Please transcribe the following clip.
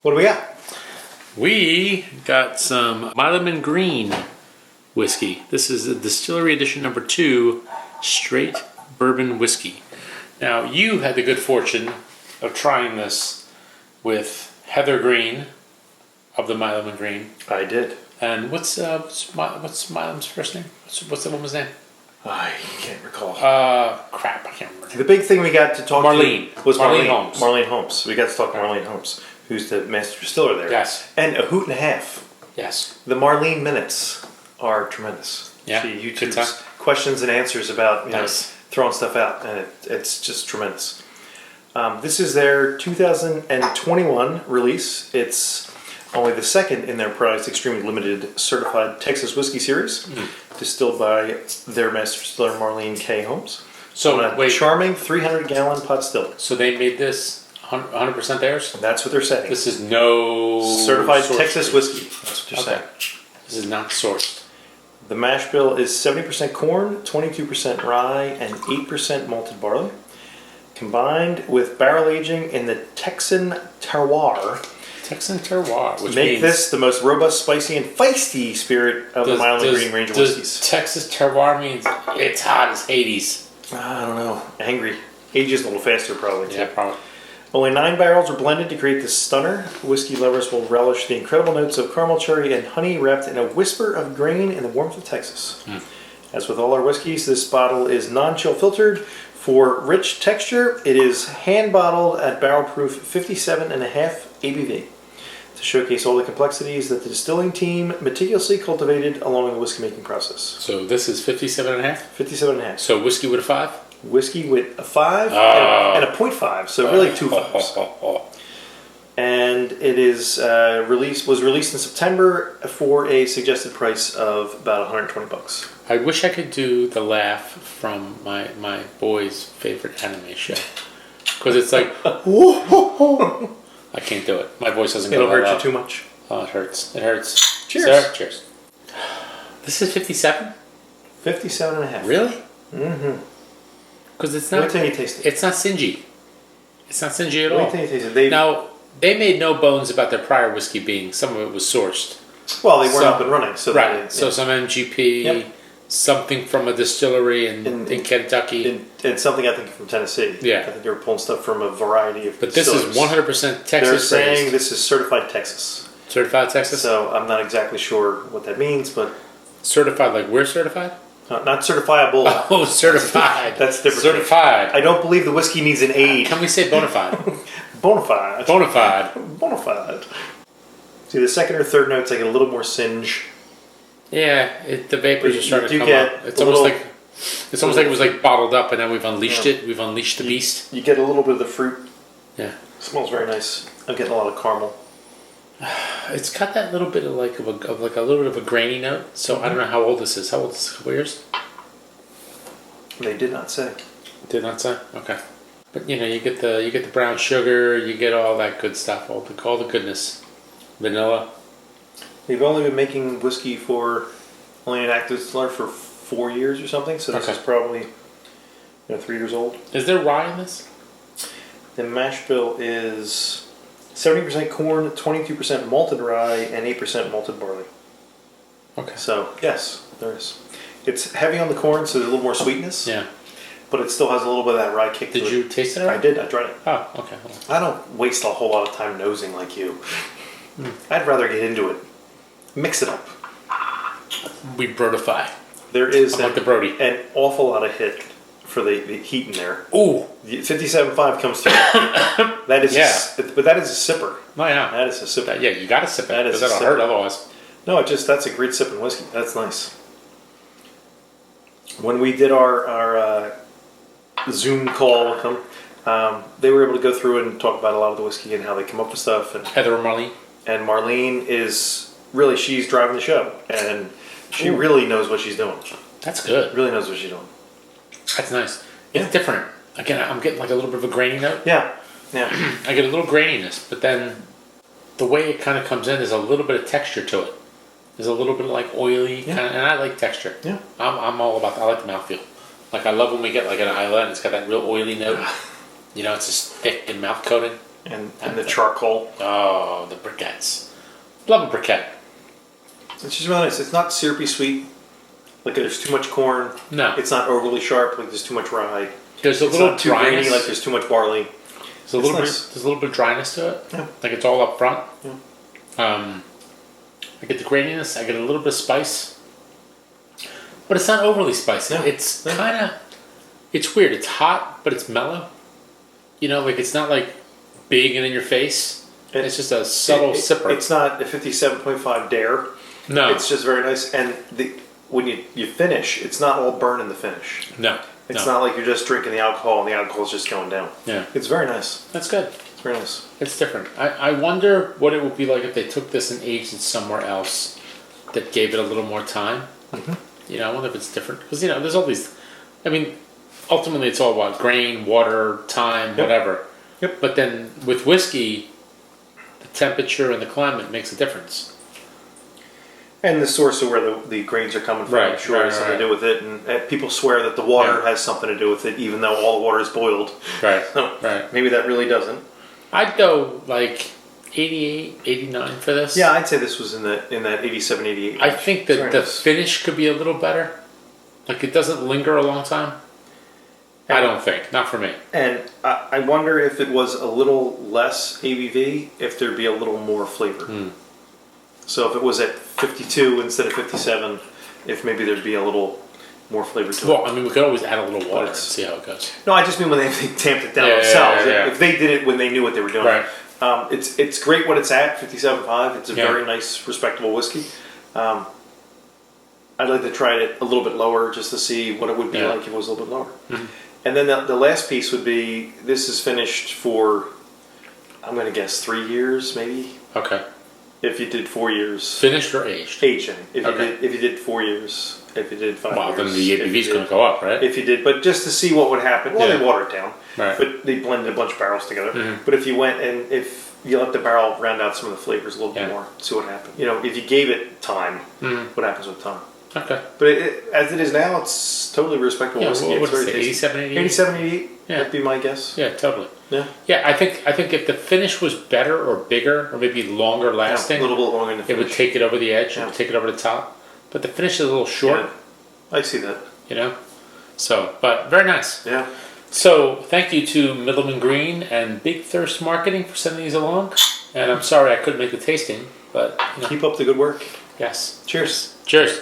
What do we got? We got some Milam Greene Whiskey. This is a Distillery Edition number 2 Straight Bourbon Whiskey. Now, you had the good fortune of trying this with Heather Green of the Milam Greene. I did. And what's Milam's first name? What's the woman's name? I can't recall. Crap, I can't remember. The big thing we got to talk Marlene. to was Marlene Holmes. Marlene Holmes. We got to talk to Marlene Holmes, who's the master distiller there. Yes. And a hoot and a half. Yes. The Marlene minutes are tremendous. Yeah. She Good time. YouTubes questions and answers about Nice. throwing stuff out, and it's just tremendous. This is their 2021 release. It's only the second in their prized extremely limited certified Texas whiskey series, distilled by their master distiller Marlene K. Holmes. So, on a wait. charming 300-gallon pot still. So they made this 100% theirs? That's what they're saying. This is no... Certified sourced Texas fruit. whiskey. That's what they're saying. This is not sourced. The mash bill is 70% corn, 22% rye, and 8% malted barley, combined with barrel aging in the Texan terroir. Texan terroir, which Make means... this the most robust, spicy, and feisty spirit of the Milam Greene range of whiskeys. Texas terroir means it's hot as Hades? I don't know. Angry. Ages a little faster, probably. Yeah, Too. probably. Only 9 barrels are blended to create this stunner. Whiskey lovers will relish the incredible notes of caramel cherry and honey wrapped in a whisper of grain in the warmth of Texas. As with all our whiskeys, this bottle is non-chill filtered. For rich texture, it is hand bottled at barrel proof 57.5 ABV to showcase all the complexities that the distilling team meticulously cultivated along the whiskey making process. So this is 57.5? 57.5. So whiskey with a 5? Whiskey with a 5 Oh. and a 0.5, so really 2 5s. And it is was released in September for a suggested price of about $120. I wish I could do the laugh from my boy's favorite anime show. Because it's like, I can't do it. My voice doesn't go It'll hurt that you too much. Oh, it hurts. It hurts. Cheers. Sir, cheers. This is 57? 57.5. Really? Mm-hmm. Because it's not... Wait till you taste it. It's not singy. It's not singy at all. Wait till you taste it. Now, they made no bones about their prior whiskey being, some of it was sourced. Well, they weren't up and running. So right. So some MGP, Yep. something from a distillery in Kentucky. And something I think from Tennessee. Yeah. I think they were pulling stuff from a variety of But this is 100% Texas They're saying raised. this is certified Texas. Certified Texas? So I'm not exactly sure what that means, but... Certified like we're certified? Not certifiable. Oh, certified. That's different. Certified. I don't believe the whiskey needs an aid. Can we say bona fide? Bona fide. Bona fide. Bona fide. See, the second or third notes, I get a little more singe. Yeah, the vapors are starting to come get up. It's almost like it was like bottled up, and then we've unleashed it. We've unleashed the beast. You get a little bit of the fruit. Yeah, It smells very nice. I'm getting a lot of caramel. it's got that little bit of a little bit of a grainy note. So I don't know how old this is. How old is this? A couple years? They did not say. Did not say. Okay, but you get the brown sugar. You get all that good stuff. All the goodness. Vanilla. They've only been making whiskey for only an active distiller for 4 years or something. So this is probably 3 years old. Is there rye in this? The mash bill is 70% corn, 22% malted rye, and 8% malted barley. Okay. So, yes, there is. It's heavy on the corn, so there's a little more sweetness. Yeah. But it still has a little bit of that rye kick to it. Did you taste it? I did. I tried it. Oh, okay. I don't waste a whole lot of time nosing like you. I'd rather get into it. Mix it up. We brotify. There is I'm like the Brody. an awful lot of hit for the heat in there. Ooh. 57.5 comes through. That is but that is a sipper. Oh, yeah. That is a sipper. Yeah, you got to sip it. That is Because that'll a hurt sipper. otherwise. No, that's a great sipping whiskey. That's nice. When we did our Zoom call with them, they were able to go through and talk about a lot of the whiskey and how they come up with stuff. And Heather and Marlene? And Marlene is really, she's driving the show. And she really knows what she's doing. That's good. Really knows what she's doing. That's nice. Yeah. It's different. Again, I'm getting like a little bit of a grainy note. Yeah. Yeah. I get a little graininess, but then the way it kind of comes in, there's a little bit of texture to it. There's a little bit of like oily kind of, and I like texture. Yeah. I'm all about that. I like the mouthfeel. Like I love when we get like an Isla and it's got that real oily note. It's just thick and mouth coating. and the charcoal. Oh, the briquettes. Love a briquette. It's just really nice. It's not syrupy sweet. Like there's too much corn. No. It's not overly sharp. Like there's too much rye. There's a It's little not too dryness. grainy. Like there's too much barley. There's a little bit of dryness to it. Yeah. Like it's all up front. Yeah. I get the graininess. I get a little bit of spice, but it's not overly spicy. No. It's No. kind of, it's weird. It's hot, but it's mellow. You know, like it's not like big and in your face. It's just a subtle sipper. It's not a 57.5 dare. No, It's just very nice. And when you finish, it's not all burn in the finish. no, It's no. not like you're just drinking the alcohol and the alcohol's just going down. Yeah, It's very nice. that's good. It's very nice. It's different. I wonder what it would be like if they took this and aged it somewhere else that gave it a little more time. Mm-hmm. You know, I wonder if it's different. Because, you know, there's all these... I mean, ultimately it's all about grain, water, time, whatever. Yep. But then with whiskey, the temperature and the climate makes a difference. And the source of where the grains are coming from, Right, I'm sure, has something to do with it. And people swear that the water has something to do with it, even though all the water is boiled. Right, So right. maybe that really doesn't. I'd go like 88, 89 for this. Yeah, I'd say this was in that 87, 88. I think that Very the nice. finish could be a little better. Like it doesn't linger a long time. I don't think. Not for me. And I wonder if it was a little less ABV, if there'd be a little more flavor. So if it was at 52 instead of 57, if maybe there'd be a little more flavor to it. Well, I mean, we could always add a little water and it's- see how it goes. No, I just mean when they tamped it down Yeah, themselves. yeah. If they did it when they knew what they were doing. Right. It's great what it's at, 57.5. It's a Yeah. very nice, respectable whiskey. I'd like to try it a little bit lower just to see what it would be like if it was a little bit lower. Mm-hmm. And then the last piece would be, this is finished for, I'm going to guess 3 years maybe. Okay. If you did 4 years. Finished or aged? Aging. Okay. If you did 4 years. If you did 5 Well, years. then the if ABV's you going did- to go up, right? If you did, but just to see what would happen. Well, Yeah. they water it down. Right. But they blended a bunch of barrels together. Mhm. But if you went and if you let the barrel round out some of the flavors a little bit Yeah. more, see what happened. You know, if you gave it time, Mhm. what happens with time? Okay. But as it is now, it's totally respectable Yeah, whiskey. what It's is very it, tasty. 87, 88? 87, 88? Yeah. That'd be my guess. Yeah, totally. Yeah. Yeah, I think if the finish was better or bigger or maybe longer Yeah, lasting, a little bit longer in the it would finish. take it over the edge. It Yeah. would take it over the top. But the finish is a little short, Yeah. I see that. you know? So, but very nice. Yeah. So, thank you to Milam Greene and Big Thirst Marketing for sending these along. And I'm sorry I couldn't make the tasting, but, you know, Keep up the good work. yes. Cheers. Cheers.